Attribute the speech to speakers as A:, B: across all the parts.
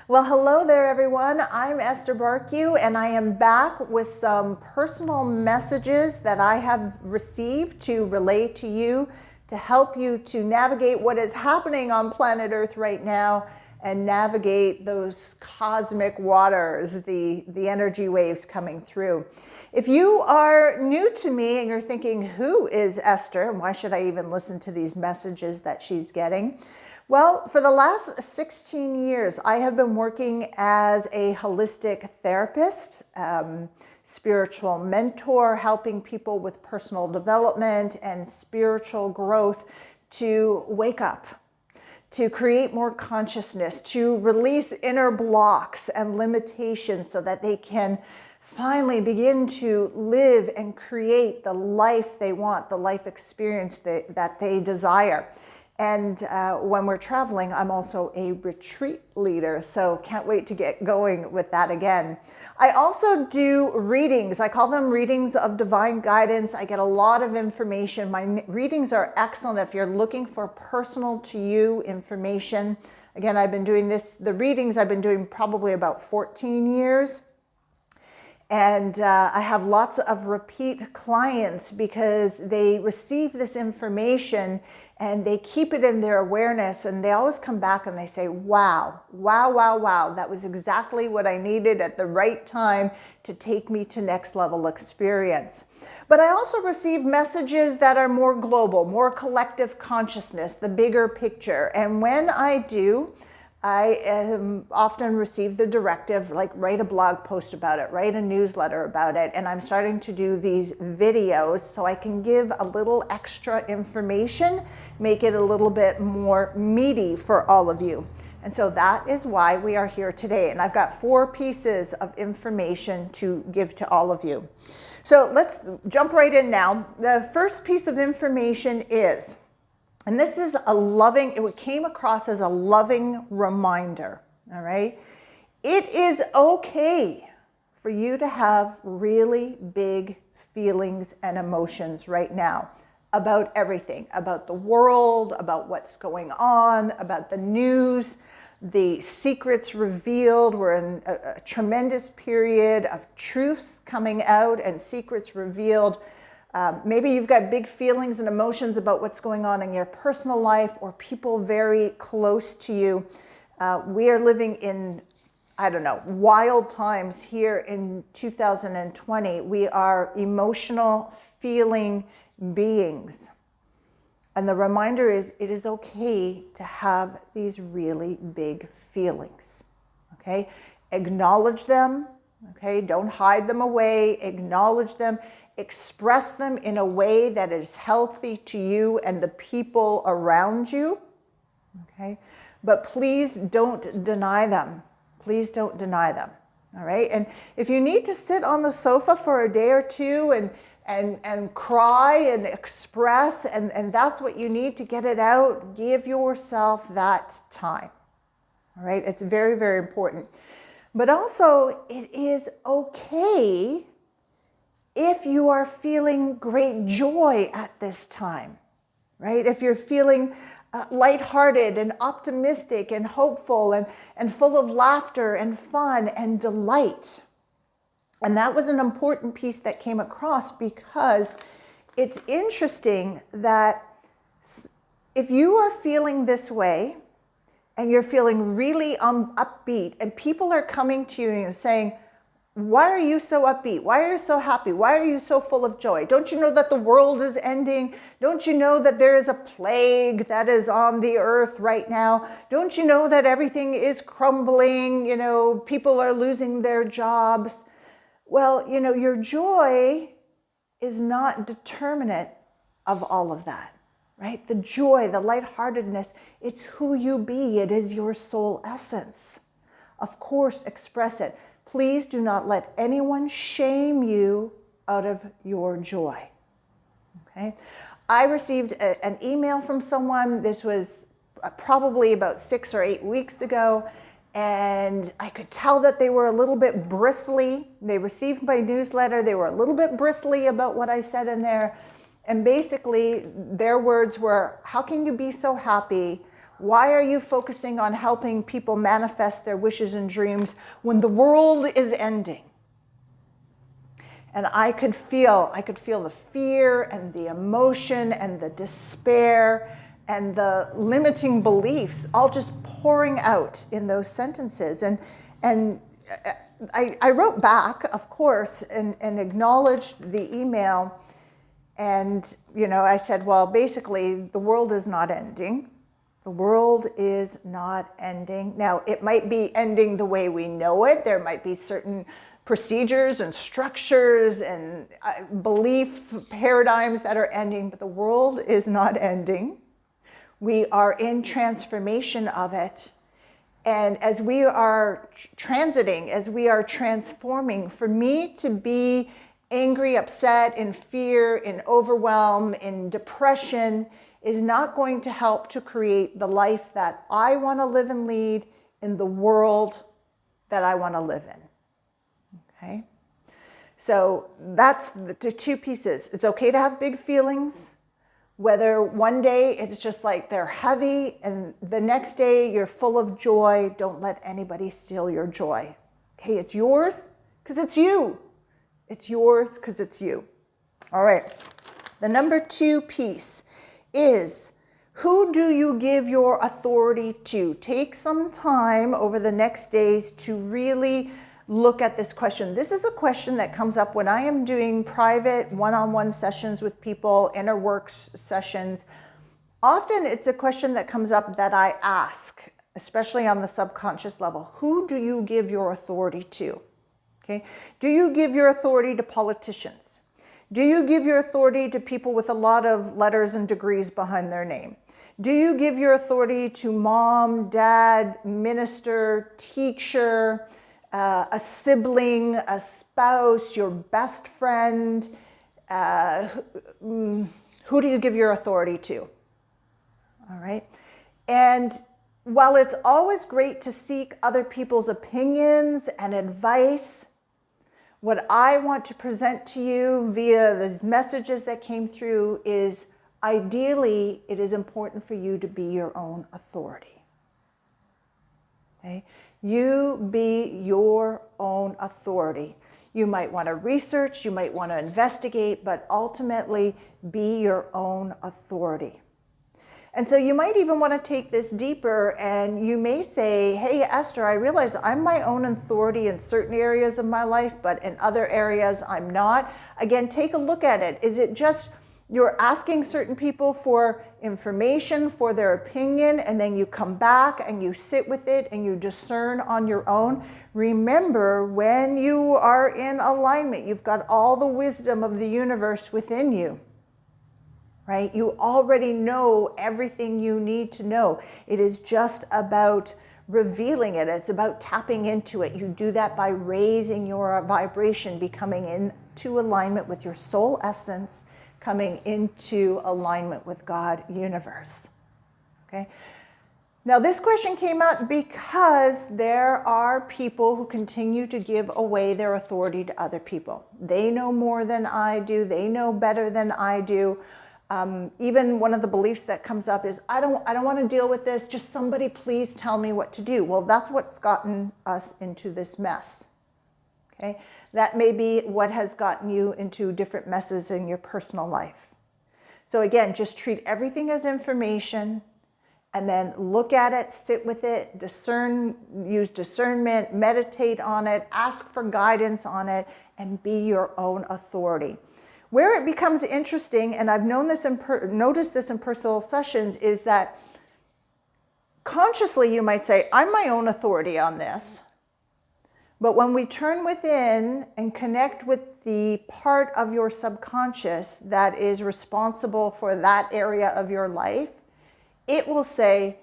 A: Well, hello there, everyone. I'm Esther Bartkiw, and I am back with some personal messages that I have received to relay to you to help you to navigate what is happening on planet Earth right now and navigate those cosmic waters, the energy waves coming through. If you are new to me and you're thinking, who is Esther, and why should I even listen to these messages that she's getting? Well, for the last 16 years, I have been working as a holistic therapist, spiritual mentor, helping people with personal development and spiritual growth to wake up, to create more consciousness, to release inner blocks and limitations so that they can finally begin to live and create the life they want, the life experience that they desire. And when we're traveling, I'm also a retreat leader, so can't wait to get going with that again. I also do readings. I call them readings of divine guidance. I get a lot of information. My readings are excellent if you're looking for personal to you information. Again, I've been doing the readings I've been doing probably about 14 years. And I have lots of repeat clients because they receive this information and they keep it in their awareness, and they always come back and they say, wow, that was exactly what I needed at the right time to take me to next level experience. But I also receive messages that are more global, more collective consciousness, the bigger picture. And when I do, I often receive the directive, like write a blog post about it, write a newsletter about it. And I'm starting to do these videos so I can give a little extra information, make it a little bit more meaty for all of you. And so that is why we are here today. And I've got 4 pieces of information to give to all of you. So let's jump right in now. The first piece of information is, and this is it came across as a loving reminder, all right? It is okay for you to have really big feelings and emotions right now about everything, about the world, about what's going on, about the news, the secrets revealed. We're in a tremendous period of truths coming out and secrets revealed. Maybe you've got big feelings and emotions about what's going on in your personal life or people very close to you. We are living in, wild times here in 2020. We are emotional, feeling beings. And the reminder is, it is okay to have these really big feelings, okay? Acknowledge them, okay? Don't hide them away, acknowledge them. Express them in a way that is healthy to you and the people around you, okay? But please don't deny them. Please don't deny them, all right? And if you need to sit on the sofa for a day or two and cry and express, and that's what you need to get it out, give yourself that time, all right? It's very, very important. But also, it is okay if you are feeling great joy at this time, right? If you're feeling lighthearted and optimistic and hopeful and full of laughter and fun and delight. And that was an important piece that came across, because it's interesting that if you are feeling this way and you're feeling really upbeat and people are coming to you and saying, why are you so upbeat? Why are you so happy? Why are you so full of joy? Don't you know that the world is ending? Don't you know that there is a plague that is on the earth right now? Don't you know that everything is crumbling? You know, people are losing their jobs. Well, you know, your joy is not determinate of all of that, right? The joy, the lightheartedness, it's who you be. It is your soul essence. Of course, express it. Please do not let anyone shame you out of your joy, okay? I received an email from someone. This was probably about 6 or 8 weeks ago, and I could tell that they were a little bit bristly. They received my newsletter. They were a little bit bristly about what I said in there. And basically, their words were, how can you be so happy Why are you focusing on helping people manifest their wishes and dreams when the world is ending? And I could feel the fear and the emotion and the despair and the limiting beliefs all just pouring out in those sentences. And I wrote back, of course, and acknowledged the email. And, I said, well, basically, the world is not ending. The world is not ending. Now, it might be ending the way we know it. There might be certain procedures and structures and belief paradigms that are ending, but the world is not ending. We are in transformation of it. And as we are transiting, as we are transforming, for me to be angry, upset, in fear, in overwhelm, in depression is not going to help to create the life that I want to live and lead in the world that I want to live in. Okay? So that's the two pieces. It's okay to have big feelings, whether one day it's just like they're heavy and the next day you're full of joy. Don't let anybody steal your joy. Okay, it's yours because it's you. It's yours because it's you. All right. The number 2 piece is, who do you give your authority to? Take some time over the next days to really look at this question. This is a question that comes up when I am doing private one-on-one sessions with people, inner works sessions. Often it's a question that comes up that I ask, especially on the subconscious level. Who do you give your authority to? Okay. Do you give your authority to politicians? Do you give your authority to people with a lot of letters and degrees behind their name? Do you give your authority to mom, dad, minister, teacher, a sibling, a spouse, your best friend? Who do you give your authority to? All right. And while it's always great to seek other people's opinions and advice, what I want to present to you via these messages that came through is, ideally, it is important for you to be your own authority. Okay? You be your own authority. You might want to research, you might want to investigate, but ultimately be your own authority. And so you might even want to take this deeper, and you may say, hey, Esther, I realize I'm my own authority in certain areas of my life, but in other areas I'm not. Again, take a look at it. Is it just you're asking certain people for information, for their opinion, and then you come back and you sit with it and you discern on your own? Remember, when you are in alignment, you've got all the wisdom of the universe within you. Right? You already know everything you need to know. It is just about revealing it. It's about tapping into it. You do that by raising your vibration, becoming into alignment with your soul essence, coming into alignment with God, universe. Okay? Now, this question came up because there are people who continue to give away their authority to other people. They know more than I do. They know better than I do. Even one of the beliefs that comes up is, I don't want to deal with this. Just somebody please tell me what to do. Well, that's what's gotten us into this mess. Okay? That may be what has gotten you into different messes in your personal life. So again, just treat everything as information and then look at it, sit with it, discern, use discernment, meditate on it, ask for guidance on it, and be your own authority. Where it becomes interesting, and I've noticed this in personal sessions, is that consciously you might say, I'm my own authority on this. But when we turn within and connect with the part of your subconscious that is responsible for that area of your life, it will say,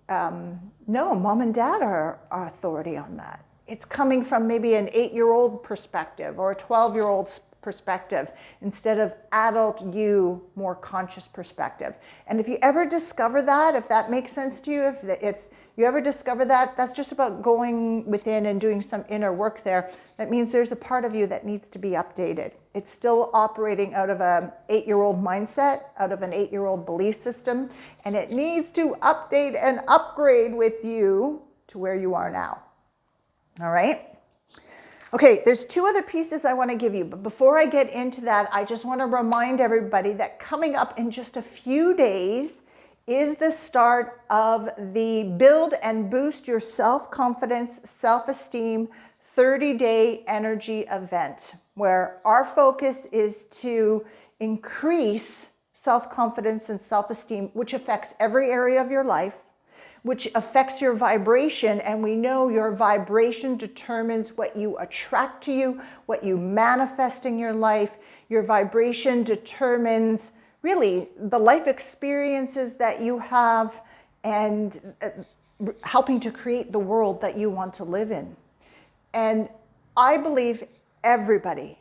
A: no, mom and dad are authority on that. It's coming from maybe an 8-year-old perspective or a 12-year-old perspective instead of adult you, more conscious perspective. And if you ever discover that, if that makes sense to you, if you ever discover that, that's just about going within and doing some inner work there. That means there's a part of you that needs to be updated. It's still operating out of an 8-year-old mindset, out of an 8-year-old belief system, and it needs to update and upgrade with you to where you are now. All right? Okay, there's 2 other pieces I want to give you, but before I get into that, I just want to remind everybody that coming up in just a few days is the start of the Build and Boost Your Self-Confidence, Self-Esteem 30-day energy event, where our focus is to increase self-confidence and self-esteem, which affects every area of your life, which affects your vibration. And we know your vibration determines what you attract to you, what you manifest in your life. Your vibration determines really the life experiences that you have and helping to create the world that you want to live in. And I believe everybody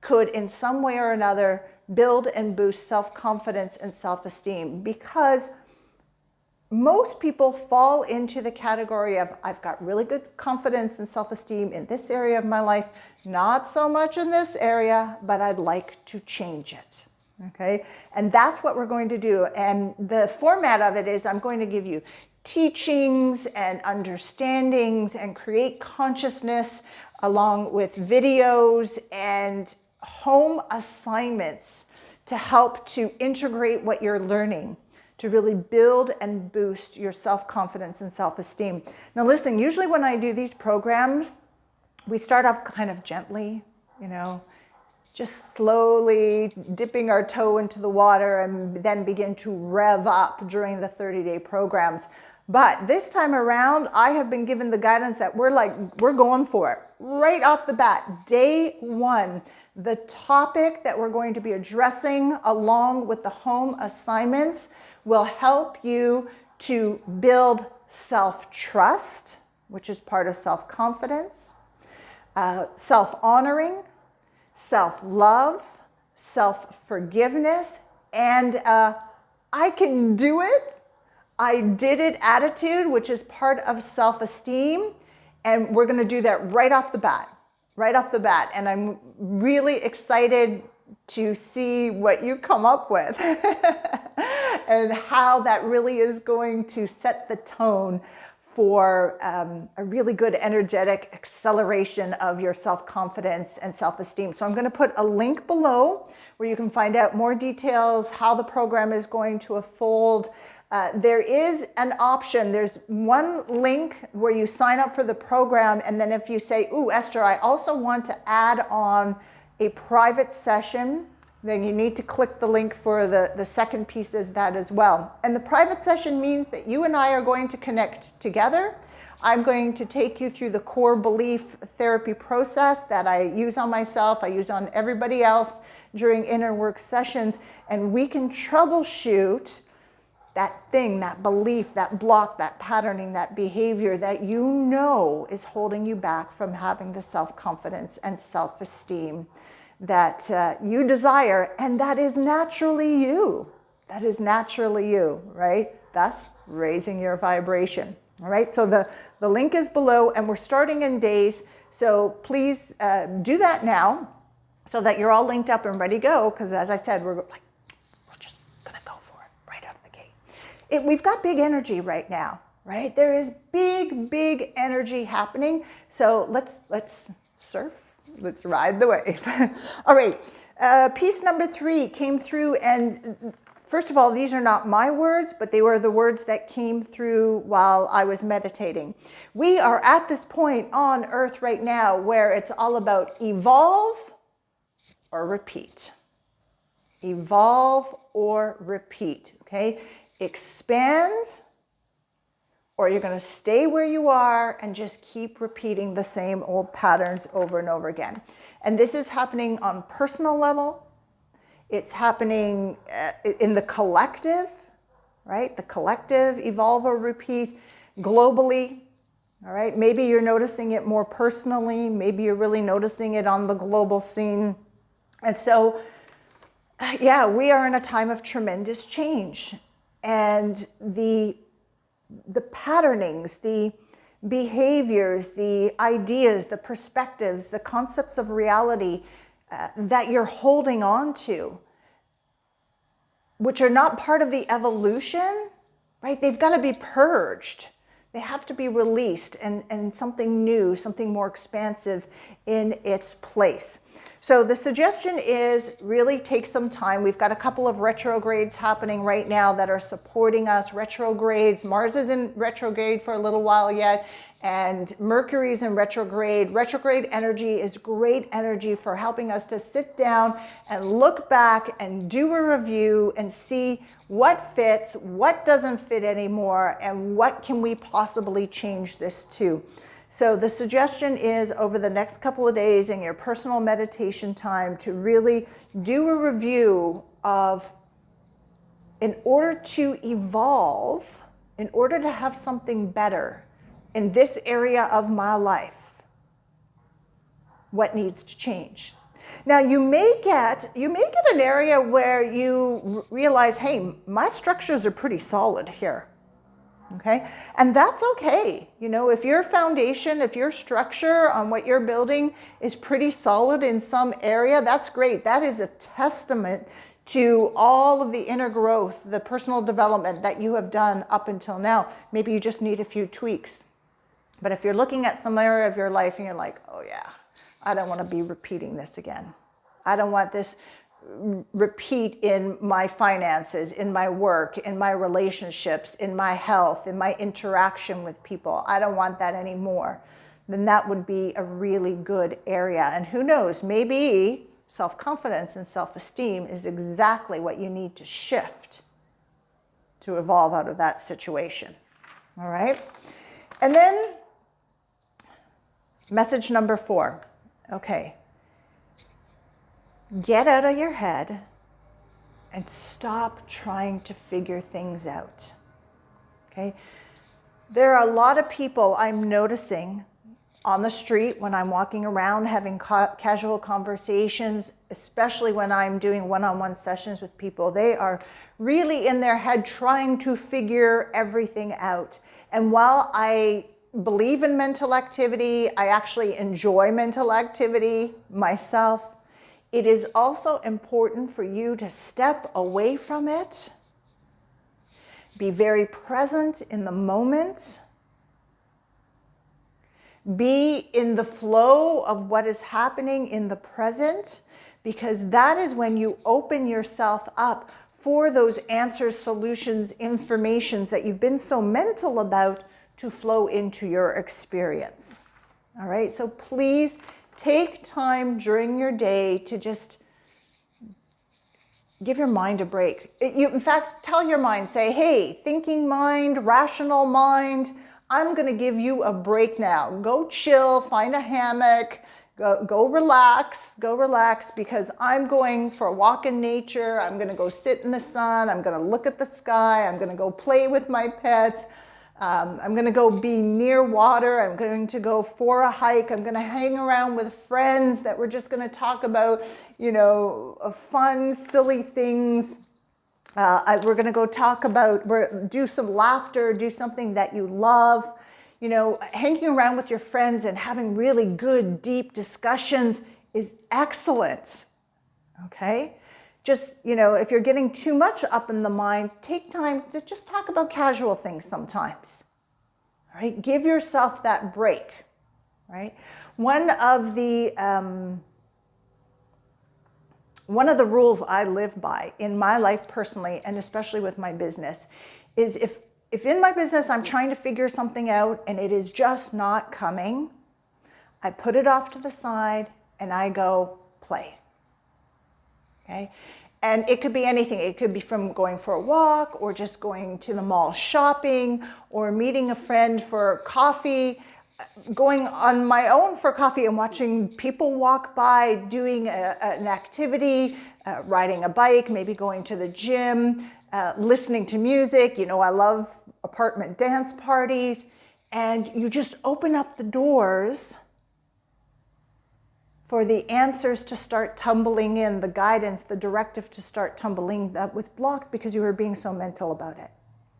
A: could, in some way or another, build and boost self-confidence and self-esteem, because most people fall into the category of, I've got really good confidence and self-esteem in this area of my life, not so much in this area, but I'd like to change it. Okay? And that's what we're going to do. And the format of it is I'm going to give you teachings and understandings and create consciousness along with videos and home assignments to help to integrate what you're learning to really build and boost your self-confidence and self-esteem. Now listen, usually when I do these programs, we start off kind of gently, just slowly dipping our toe into the water and then begin to rev up during the 30-day programs. But this time around, I have been given the guidance that we're going for it right off the bat. Day 1, the topic that we're going to be addressing along with the home assignments will help you to build self-trust, which is part of self-confidence, self-honoring, self-love, self-forgiveness, and I can do it, I did it attitude, which is part of self-esteem. And we're going to do that right off the bat. And I'm really excited to see what you come up with and how that really is going to set the tone for a really good energetic acceleration of your self-confidence and self-esteem. So I'm going to put a link below where you can find out more details, how the program is going to unfold. There is an option. There's one link where you sign up for the program, and then if you say, ooh, Esther, I also want to add on a private session, then you need to click the link for the second piece is that as well. And the private session means that you and I are going to connect together. I'm going to take you through the core belief therapy process that I use on myself, I use on everybody else during inner work sessions, and we can troubleshoot that thing, that belief, that block, that patterning, that behavior that you know is holding you back from having the self-confidence and self-esteem that you desire, and that is naturally you. That is naturally you, right? Thus, raising your vibration, all right? So the link is below, and we're starting in days, so please do that now so that you're all linked up and ready to go, because as I said, we're just gonna go for it right out of the gate. We've got big energy right now, right? There is big energy happening, so let's surf. Let's ride the wave. All right, piece number 3 came through, and first of all, these are not my words, but they were the words that came through while I was meditating. We are at this point on Earth right now where it's all about evolve or repeat. Evolve or repeat, okay? Expand, or you're going to stay where you are and just keep repeating the same old patterns over and over again. And this is happening on personal level. It's happening in the collective, right? The collective, evolve or repeat, globally, all right? Maybe you're noticing it more personally. Maybe you're really noticing it on the global scene. And so, yeah, we are in a time of tremendous change. And the patternings, the behaviors, the ideas, the perspectives, the concepts of reality that you're holding on to, which are not part of the evolution, right? They've got to be purged. They have to be released and something new, something more expansive in its place. So the suggestion is really take some time. We've got a couple of retrogrades happening right now that are supporting us. Retrogrades, Mars is in retrograde for a little while yet, and Mercury's in retrograde. Retrograde energy is great energy for helping us to sit down and look back and do a review and see what fits, what doesn't fit anymore, and what can we possibly change this to. So the suggestion is over the next couple of days in your personal meditation time to really do a review of, in order to evolve, in order to have something better in this area of my life, what needs to change. Now you may get an area where you realize, hey, my structures are pretty solid here. Okay, and that's okay. You know, if your foundation, if your structure on what you're building is pretty solid in some area, that's great. That is a testament to all of the inner growth, the personal development that you have done up until now. Maybe you just need a few tweaks. But if you're looking at some area of your life and you're like, oh yeah, I don't want to be repeating this again. I don't want this repeat in my finances, in my work, in my relationships, in my health, in my interaction with people. I don't want that anymore. Then that would be a really good area. And who knows, maybe self-confidence and self-esteem is exactly what you need to shift to evolve out of that situation. All right? And then message number 4. Okay. Get out of your head and stop trying to figure things out. Okay? There are a lot of people I'm noticing on the street when I'm walking around having casual conversations, especially when I'm doing one-on-one sessions with people. They are really in their head trying to figure everything out. And while I believe in mental activity, I actually enjoy mental activity myself, it is also important for you to step away from it, be very present in the moment, be in the flow of what is happening in the present, because that is when you open yourself up for those answers, solutions, informations that you've been so mental about to flow into your experience. All right, so please take time during your day to just give your mind a break. In fact, tell your mind, say, hey, thinking mind, rational mind, I'm going to give you a break now. Go chill, find a hammock, go relax, because I'm going for a walk in nature. I'm going to go sit in the sun. I'm going to look at the sky. I'm going to go play with my pets. I'm going to go be near water. I'm going to go for a hike. I'm going to hang around with friends that we're just going to talk about, fun, silly things. We're going to go talk about, do some laughter, do something that you love. Hanging around with your friends and having really good, deep discussions is excellent. Okay? Just, if you're getting too much up in the mind, take time to just talk about casual things sometimes. All right? Give yourself that break. Right? One of the rules I live by in my life personally, and especially with my business, is if in my business I'm trying to figure something out and it is just not coming, I put it off to the side and I go play. Okay? And it could be anything. It could be from going for a walk or just going to the mall shopping or meeting a friend for coffee, going on my own for coffee and watching people walk by, doing an activity, riding a bike, maybe going to the gym, listening to music. I love apartment dance parties. And you just open up the doors for the answers to start tumbling in, the guidance, the directive to start tumbling that was blocked because you were being so mental about it.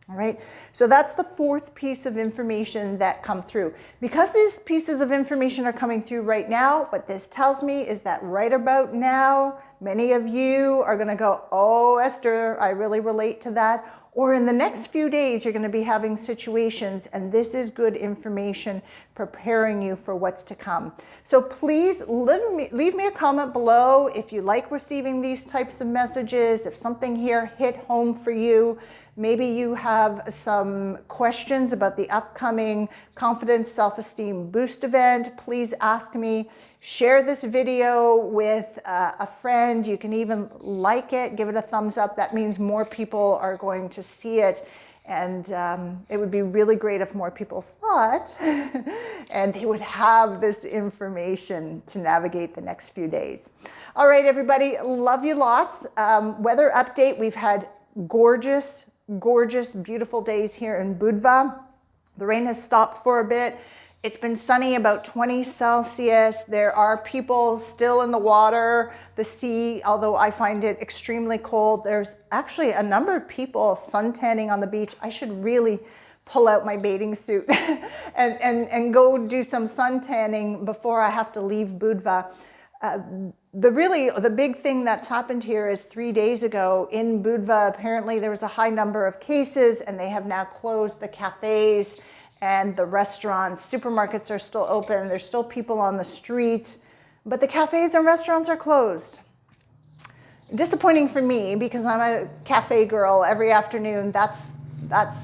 A: All right, so that's the fourth piece of information that come through. Because these pieces of information are coming through right now, what this tells me is that right about now, many of you are gonna go, oh, Esther, I really relate to that. Or in the next few days, you're gonna be having situations, and this is good information preparing you for what's to come. So please leave me a comment below if you like receiving these types of messages, if something here hit home for you. Maybe you have some questions about the upcoming Confidence Self-Esteem Boost event. Please ask me. Share this video with a friend. You can even like it, give it a thumbs up. That means more people are going to see it. And it would be really great if more people saw it and they would have this information to navigate the next few days. All right, everybody, love you lots. Weather update, we've had gorgeous, beautiful days here in Budva. The rain has stopped for a bit. It's been sunny, about 20 Celsius. There are people still in the water, the sea, although I find it extremely cold. There's actually a number of people suntanning on the beach. I should really pull out my bathing suit and go do some suntanning before I have to leave Budva. The big thing that's happened here is 3 days ago in Budva, apparently there was a high number of cases and they have now closed the cafes and the restaurants. Supermarkets are still open. There's still people on the streets, but the cafes and restaurants are closed. Disappointing for me because I'm a cafe girl every afternoon. That's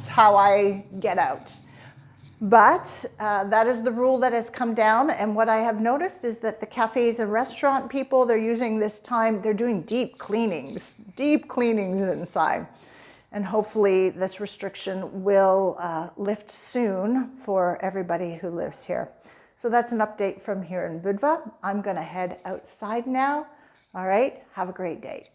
A: how I get out. But that is the rule that has come down. And what I have noticed is that the cafes and restaurant people, they're using this time, they're doing deep cleanings inside. And hopefully this restriction will lift soon for everybody who lives here. So that's an update from here in Budva. I'm gonna head outside now. All right, have a great day.